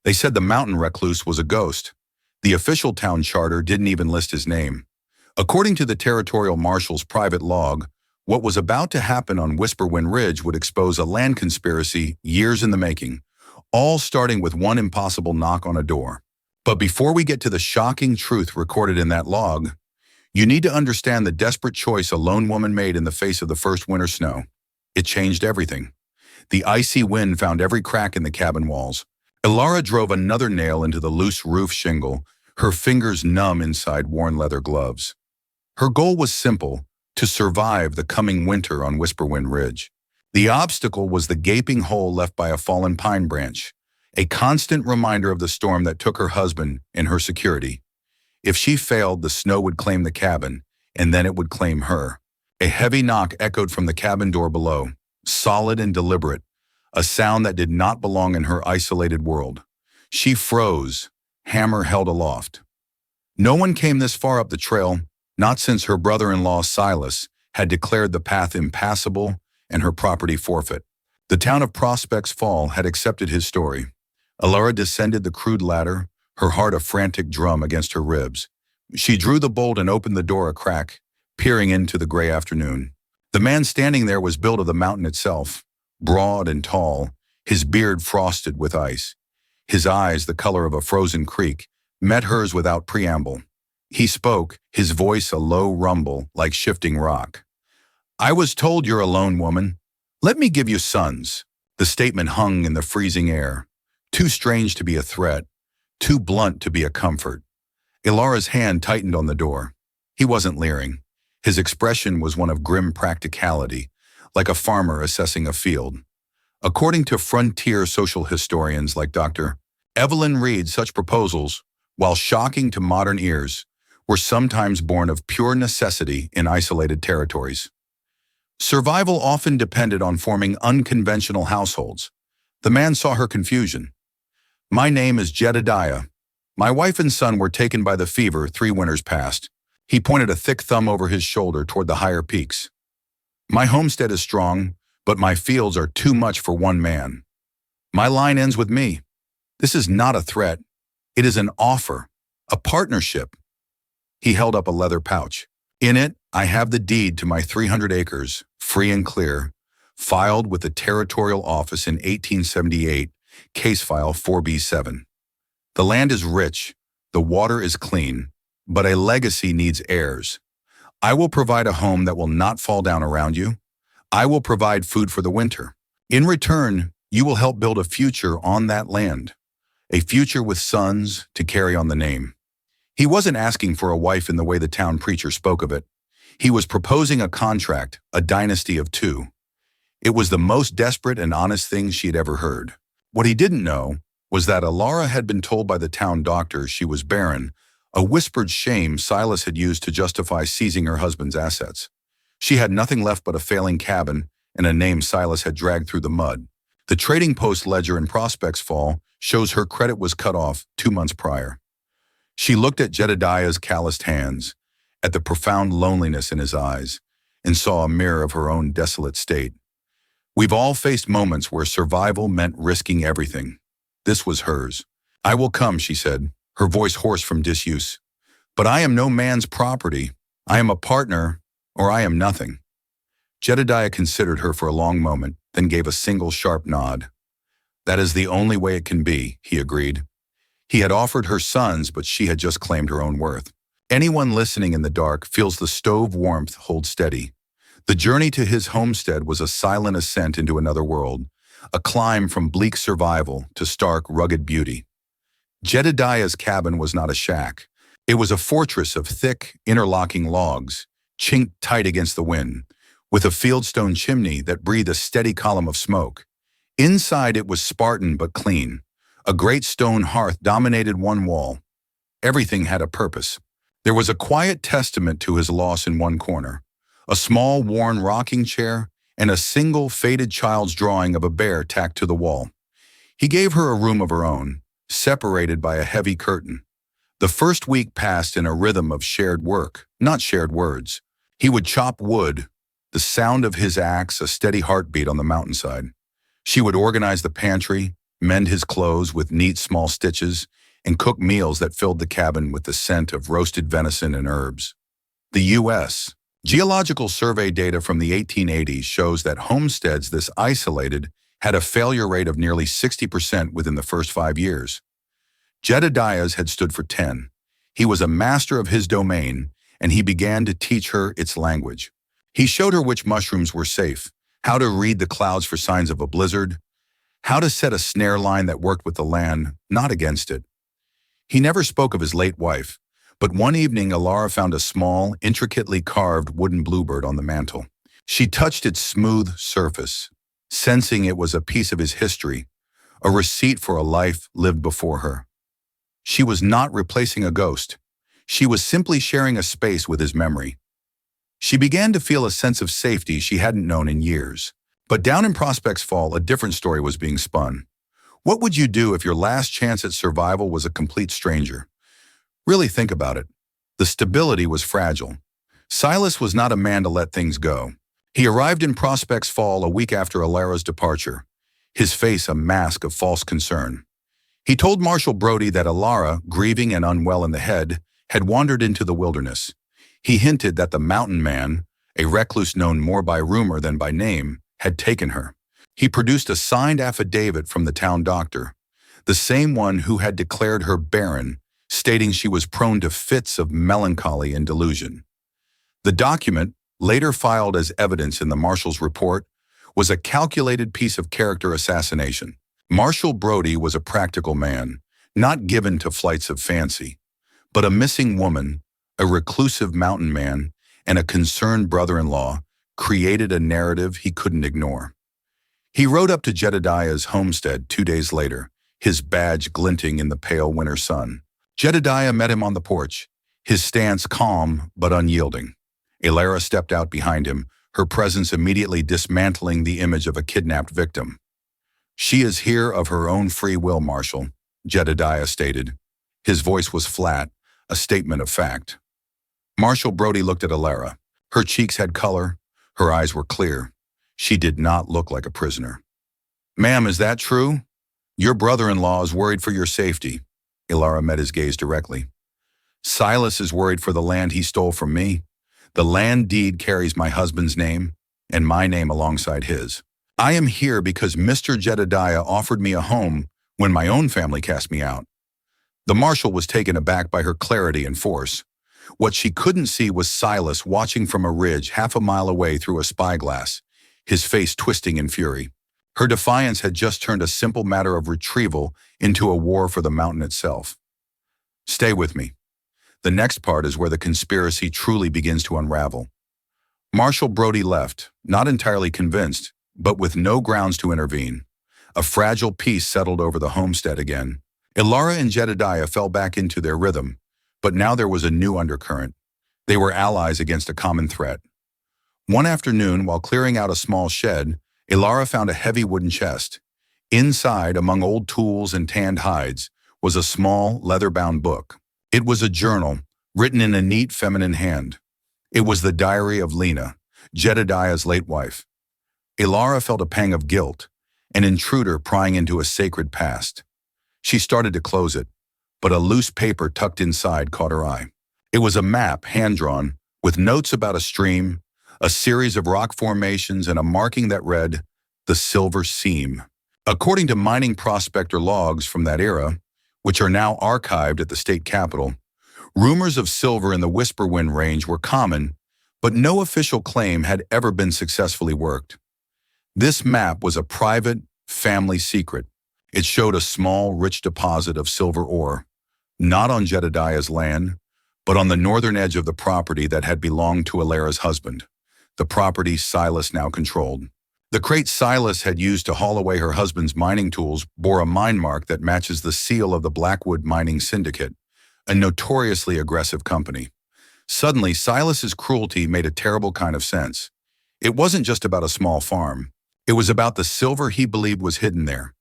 They said the mountain recluse was a ghost. The official town charter didn't even list his name. According to the territorial marshal's private log, what was about to happen on Whisperwind Ridge would expose a land conspiracy years in the making, all starting with one impossible knock on a door. But before we get to the shocking truth recorded in that log, you need to understand the desperate choice a lone woman made in the face of the first winter snow. It changed everything. The icy wind found every crack in the cabin walls. Ilara drove another nail into the loose roof shingle, her fingers numb inside worn leather gloves. Her goal was simple: to survive the coming winter on Whisperwind Ridge. The obstacle was the gaping hole left by a fallen pine branch, a constant reminder of the storm that took her husband and her security. If she failed, the snow would claim the cabin, and then it would claim her. A heavy knock echoed from the cabin door below, solid and deliberate, a sound that did not belong in her isolated world. She froze, hammer held aloft. No one came this far up the trail, not since her brother-in-law Silas had declared the path impassable and her property forfeit. The town of Prospects Fall had accepted his story. Ilara descended the crude ladder, her heart a frantic drum against her ribs. She drew the bolt and opened the door a crack, peering into the gray afternoon. The man standing there was built of the mountain itself, broad and tall, his beard frosted with ice. His eyes, the color of a frozen creek, met hers without preamble. He spoke, his voice a low rumble like shifting rock. "I was told you're a lone woman. Let me give you sons." The statement hung in the freezing air, too strange to be a threat, too blunt to be a comfort. Ilara's hand tightened on the door. He wasn't leering. His expression was one of grim practicality, like a farmer assessing a field. According to frontier social historians like Dr. Evelyn Reed, such proposals, while shocking to modern ears, were sometimes born of pure necessity in isolated territories. Survival often depended on forming unconventional households. The man saw her confusion. "My name is Jedediah. My wife and son were taken by the fever 3 winters past." He pointed a thick thumb over his shoulder toward the higher peaks. "My homestead is strong, but my fields are too much for one man. My line ends with me. This is not a threat. It is an offer, a partnership." He held up a leather pouch. "In it, I have the deed to my 300 acres, free and clear, filed with the Territorial Office in 1878, case file 4B7. The land is rich, the water is clean, but a legacy needs heirs. I will provide a home that will not fall down around you. I will provide food for the winter. In return, you will help build a future on that land, a future with sons to carry on the name." He wasn't asking for a wife in the way the town preacher spoke of it. He was proposing a contract, a dynasty of 2. It was the most desperate and honest thing she had ever heard. What he didn't know was that Ilara had been told by the town doctor she was barren, a whispered shame Silas had used to justify seizing her husband's assets. She had nothing left but a failing cabin and a name Silas had dragged through the mud. The Trading Post ledger in Prospects Fall shows her credit was cut off 2 months prior. She looked at Jedediah's calloused hands, at the profound loneliness in his eyes, and saw a mirror of her own desolate state. We've all faced moments where survival meant risking everything. This was hers. "I will come," she said, her voice hoarse from disuse. "But I am no man's property. I am a partner, or I am nothing." Jedediah considered her for a long moment, then gave a single sharp nod. "That is the only way it can be," he agreed. He had offered her sons, but she had just claimed her own worth. Anyone listening in the dark feels the stove warmth hold steady. The journey to his homestead was a silent ascent into another world, a climb from bleak survival to stark, rugged beauty. Jedediah's cabin was not a shack. It was a fortress of thick, interlocking logs, chinked tight against the wind, with a fieldstone chimney that breathed a steady column of smoke. Inside it was Spartan but clean. A great stone hearth dominated one wall. Everything had a purpose. There was a quiet testament to his loss in one corner, a small worn rocking chair, and a single faded child's drawing of a bear tacked to the wall. He gave her a room of her own, separated by a heavy curtain. The first week passed in a rhythm of shared work, not shared words. He would chop wood, the sound of his axe a steady heartbeat on the mountainside. She would organize the pantry, mend his clothes with neat small stitches, and cook meals that filled the cabin with the scent of roasted venison and herbs. The U.S. Geological Survey data from the 1880s shows that homesteads this isolated had a failure rate of nearly 60% within the first 5 years. Jedediah's had stood for 10. He was a master of his domain, and he began to teach her its language. He showed her which mushrooms were safe, how to read the clouds for signs of a blizzard, how to set a snare line that worked with the land, not against it. He never spoke of his late wife, but one evening Alara found a small, intricately carved wooden bluebird on the mantel. She touched its smooth surface, sensing it was a piece of his history, a receipt for a life lived before her. She was not replacing a ghost. She was simply sharing a space with his memory. She began to feel a sense of safety she hadn't known in years. But down in Prospects Fall, a different story was being spun. What would you do if your last chance at survival was a complete stranger? Really think about it. The stability was fragile. Silas was not a man to let things go. He arrived in Prospects Fall a week after Alara's departure, his face a mask of false concern. He told Marshal Brody that Alara, grieving and unwell in the head, had wandered into the wilderness. He hinted that the mountain man, a recluse known more by rumor than by name, had taken her. He produced a signed affidavit from the town doctor, the same one who had declared her barren, stating she was prone to fits of melancholy and delusion. The document, later filed as evidence in the marshal's report, was a calculated piece of character assassination. Marshal Brody was a practical man, not given to flights of fancy, but a missing woman, a reclusive mountain man, and a concerned brother-in-law created a narrative he couldn't ignore. He rode up to Jedediah's homestead 2 days later, his badge glinting in the pale winter sun. Jedediah met him on the porch, his stance calm but unyielding. Alara stepped out behind him, her presence immediately dismantling the image of a kidnapped victim. "She is here of her own free will, Marshal," Jedediah stated. His voice was flat, a statement of fact. Marshal Brody looked at Alara. Her cheeks had color, her eyes were clear. She did not look like a prisoner. "Ma'am, is that true? Your brother-in-law is worried for your safety." Alara met his gaze directly. "Silas is worried for the land he stole from me. The land deed carries my husband's name, and my name alongside his. I am here because Mr. Jedediah offered me a home when my own family cast me out." The marshal was taken aback by her clarity and force. What she couldn't see was Silas watching from a ridge half a mile away through a spyglass, his face twisting in fury. Her defiance had just turned a simple matter of retrieval into a war for the mountain itself. "Stay with me. The next part is where the conspiracy truly begins to unravel." Marshal Brody left, not entirely convinced, but with no grounds to intervene. A fragile peace settled over the homestead again. Alara and Jedediah fell back into their rhythm, but now there was a new undercurrent. They were allies against a common threat. One afternoon, while clearing out a small shed, Alara found a heavy wooden chest. Inside, among old tools and tanned hides, was a small, leather-bound book. It was a journal, written in a neat feminine hand. It was the diary of Lena, Jedediah's late wife. Alara felt a pang of guilt, an intruder prying into a sacred past. She started to close it, but a loose paper tucked inside caught her eye. It was a map, hand-drawn, with notes about a stream, a series of rock formations, and a marking that read, "The Silver Seam." According to mining prospector logs from that era, which are now archived at the state capitol, rumors of silver in the Whisperwind Range were common, but no official claim had ever been successfully worked. This map was a private, family secret. It showed a small, rich deposit of silver ore, not on Jedediah's land, but on the northern edge of the property that had belonged to Alara's husband, the property Silas now controlled. The crate Silas had used to haul away her husband's mining tools bore a mine mark that matches the seal of the Blackwood Mining Syndicate, a notoriously aggressive company. Suddenly, Silas's cruelty made a terrible kind of sense. It wasn't just about a small farm. It was about the silver he believed was hidden there.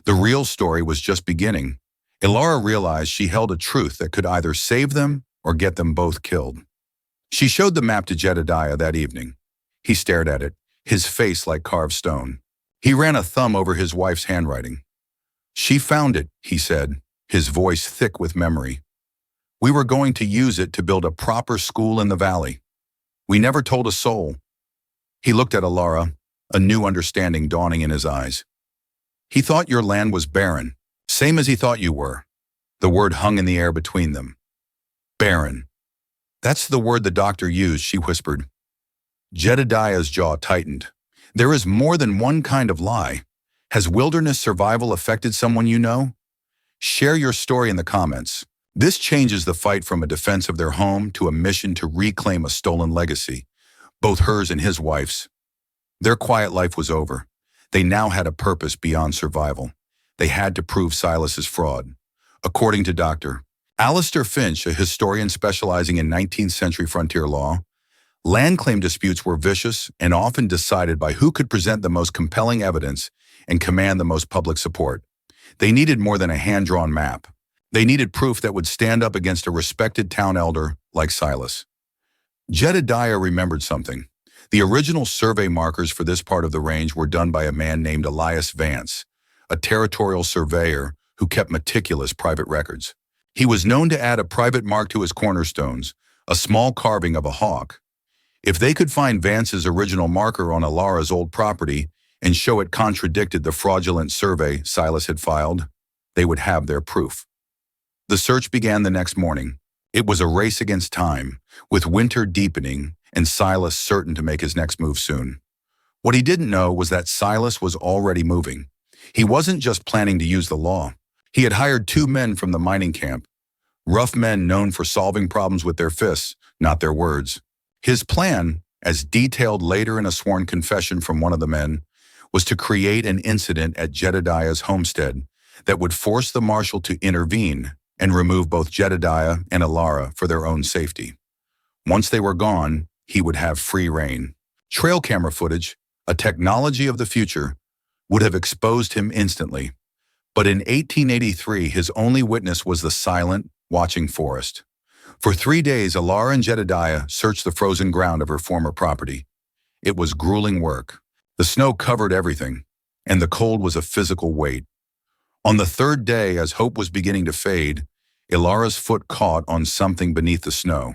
The real story was just beginning. Alara realized she held a truth that could either save them or get them both killed. She showed the map to Jedediah that evening. He stared at it, his face like carved stone. He ran a thumb over his wife's handwriting. She found it, he said, his voice thick with memory. We were going to use it to build a proper school in the valley. We never told a soul. He looked at Alara, a new understanding dawning in his eyes. He thought your land was barren, same as he thought you were. The word hung in the air between them. Barren. That's the word the doctor used, she whispered. Jedediah's jaw tightened. There is more than one kind of lie. Has wilderness survival affected someone you know? Share your story in the comments. This changes the fight from a defense of their home to a mission to reclaim a stolen legacy, both hers and his wife's. Their quiet life was over. They now had a purpose beyond survival. They had to prove Silas's fraud. According to Dr. Alistair Finch, a historian specializing in 19th century frontier law, land claim disputes were vicious and often decided by who could present the most compelling evidence and command the most public support. They needed more than a hand-drawn map. They needed proof that would stand up against a respected town elder like Silas. Jedediah remembered something. The original survey markers for this part of the range were done by a man named Elias Vance, a territorial surveyor who kept meticulous private records. He was known to add a private mark to his cornerstones, a small carving of a hawk. If they could find Vance's original marker on Alara's old property and show it contradicted the fraudulent survey Silas had filed, they would have their proof. The search began the next morning. It was a race against time, with winter deepening and Silas certain to make his next move soon. What he didn't know was that Silas was already moving. He wasn't just planning to use the law. He had hired 2 men from the mining camp, rough men known for solving problems with their fists, not their words. His plan, as detailed later in a sworn confession from one of the men, was to create an incident at Jedediah's homestead that would force the marshal to intervene and remove both Jedediah and Alara for their own safety. Once they were gone, he would have free rein. Trail camera footage, a technology of the future, would have exposed him instantly. But in 1883, his only witness was the silent, watching forest. For 3 days, Alara and Jedediah searched the frozen ground of her former property. It was grueling work. The snow covered everything, and the cold was a physical weight. On the 3rd day, as hope was beginning to fade, Alara's foot caught on something beneath the snow.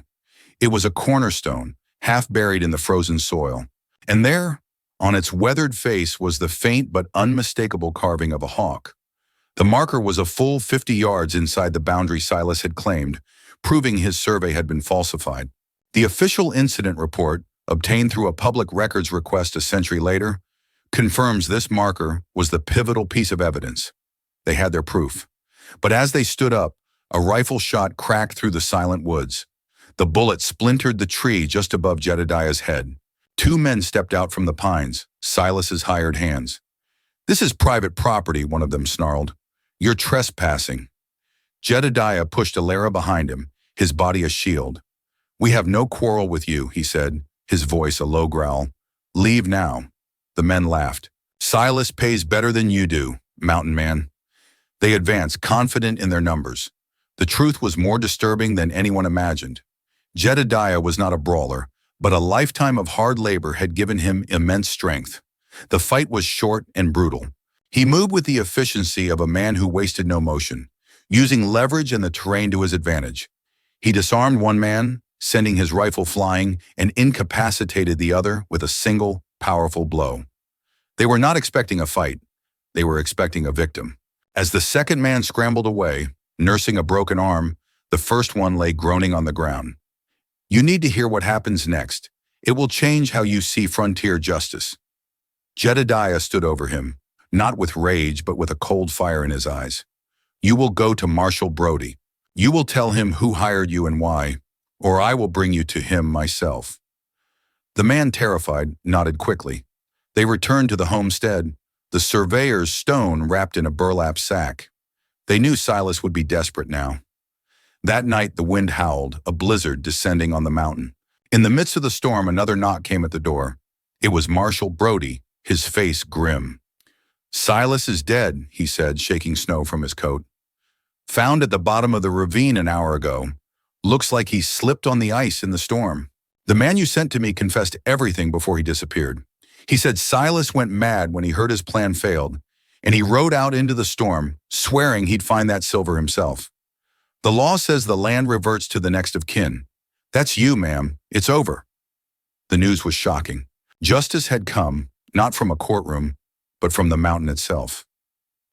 It was a cornerstone, half buried in the frozen soil. And there, on its weathered face, was the faint but unmistakable carving of a hawk. The marker was a full 50 yards inside the boundary Silas had claimed, proving his survey had been falsified. The official incident report, obtained through a public records request a century later, confirms this marker was the pivotal piece of evidence. They had their proof. But as they stood up, a rifle shot cracked through the silent woods. The bullet splintered the tree just above Jedediah's head. 2 men stepped out from the pines, Silas's hired hands. "This is private property," one of them snarled. "You're trespassing." Jedediah pushed Alara behind him, his body a shield. "We have no quarrel with you," he said, his voice a low growl. "Leave now." The men laughed. "Silas pays better than you do, mountain man." They advanced, confident in their numbers. The truth was more disturbing than anyone imagined. Jedediah was not a brawler, but a lifetime of hard labor had given him immense strength. The fight was short and brutal. He moved with the efficiency of a man who wasted no motion, using leverage and the terrain to his advantage. He disarmed one man, sending his rifle flying, and incapacitated the other with a single, powerful blow. They were not expecting a fight. They were expecting a victim. As the second man scrambled away, nursing a broken arm, the first one lay groaning on the ground. You need to hear what happens next. It will change how you see frontier justice. Jedediah stood over him, not with rage but with a cold fire in his eyes. You will go to Marshal Brody. You will tell him who hired you and why, or I will bring you to him myself. The man, terrified, nodded quickly. They returned to the homestead, the surveyor's stone wrapped in a burlap sack. They knew Silas would be desperate now. That night the wind howled, a blizzard descending on the mountain. In the midst of the storm, another knock came at the door. It was Marshal Brody, his face grim. "Silas is dead," he said, shaking snow from his coat. "Found at the bottom of the ravine an hour ago. Looks like he slipped on the ice in the storm. The man you sent to me confessed everything before he disappeared. He said Silas went mad when he heard his plan failed, and he rode out into the storm, swearing he'd find that silver himself. The law says the land reverts to the next of kin. That's you, ma'am. It's over. The news was shocking. Justice had come, not from a courtroom, but from the mountain itself.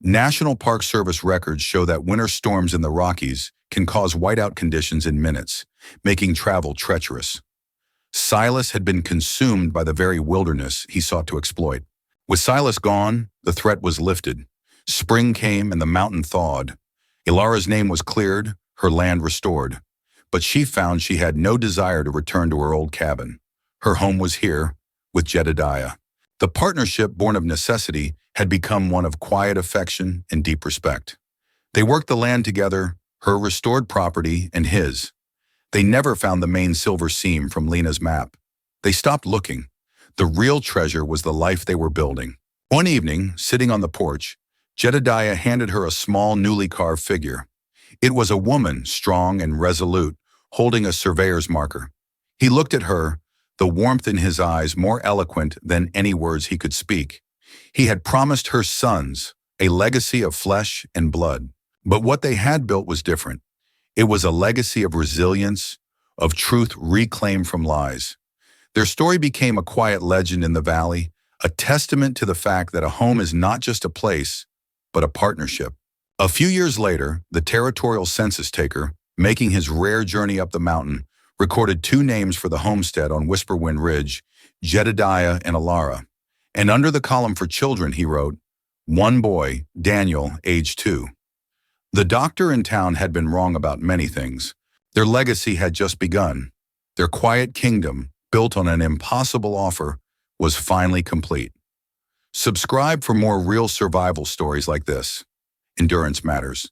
National Park Service records show that winter storms in the Rockies can cause whiteout conditions in minutes, making travel treacherous. Silas had been consumed by the very wilderness he sought to exploit. With Silas gone, the threat was lifted. Spring came and the mountain thawed. Ilara's name was cleared, her land restored. But she found she had no desire to return to her old cabin. Her home was here, with Jedediah. The partnership born of necessity had become one of quiet affection and deep respect. They worked the land together, her restored property and his. They never found the main silver seam from Lena's map. They stopped looking. The real treasure was the life they were building. One evening, sitting on the porch, Jedediah handed her a small, newly carved figure. It was a woman, strong and resolute, holding a surveyor's marker. He looked at her, the warmth in his eyes more eloquent than any words he could speak. He had promised her sons, a legacy of flesh and blood. But what they had built was different. It was a legacy of resilience, of truth reclaimed from lies. Their story became a quiet legend in the valley, a testament to the fact that a home is not just a place, but a partnership. A few years later, the territorial census taker, making his rare journey up the mountain, recorded 2 names for the homestead on Whisperwind Ridge, Jedediah and Ilara. And under the column for children, he wrote, 1 boy, Daniel, age 2. The doctor in town had been wrong about many things. Their legacy had just begun. Their quiet kingdom, built on an impossible offer, was finally complete. Subscribe for more real survival stories like this. Endurance matters.